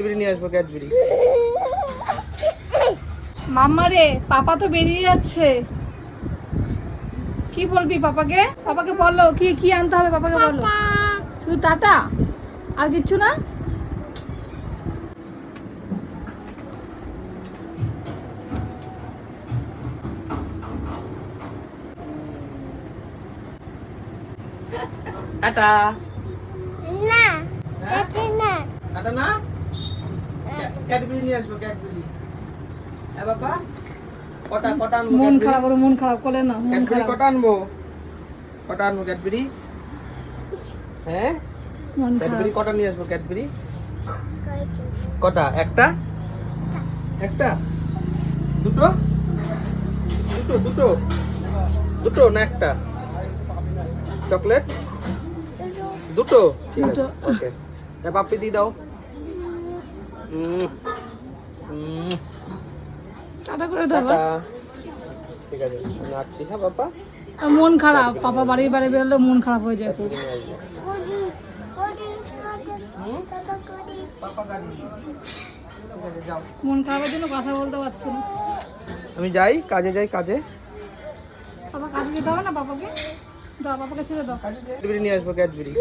Cadbury নিয়ে আসবো, Cadbury. মাম্মা রে, পাপা তো বেরিয়ে যাচ্ছে। কি বলবি পাপাকে? পাপাকে বলো কি কি আনতে হবে, পাপাকে বলো। শুধু টাটা, আর কিচ্ছু না? টাটা। না টাটা না টাটা না, ক্যাডবেরি নিয়ে আসবো, ক্যাডবেরি। হ্যাঁ বাবা, কটা কটা আনবো? মন খারাপ করে, মন খারাপ করে না, মন ক্যাডবেরি খারাপ, কটা আনবো? কটা আনবো ক্যাডবেরি? হ্যাঁ, মন ক্যাডবেরি খারাপ। কটা নিয়ে আসবো? ক্যাডবেরি কইছো কটা? একটা, একটা, দুটো, দুটো, দুটো, দুটো না একটা? চকলেট দুটো, ঠিক আছে, দুটো। ওকে। পাপ্পি দিয়ে দাও। উম, উম, টাটা করে দাও। টাটা। ঠিক আছে, আমি আসছি। হ্যাঁ বাবা, মন খারাপ, পাপা বাড়ির বাইরে বেরোলে মন খারাপ হয়ে যায় খুব। নিয়ে আসবো। করি করি টাটা করি পাপা গাড়ি নিয়ে। ঠিক আছে, যাও। মন খারাপের জন্য কথা বলতে পারছি না। আমি যাই, কাজে যাই, কাজে। পাপা কাজে যেতে হবে না পাপাকে? দাও, পাপাকে ছেড়ে দাও। ক্যাডবেরি নিয়ে আসবো, ক্যাডবেরি।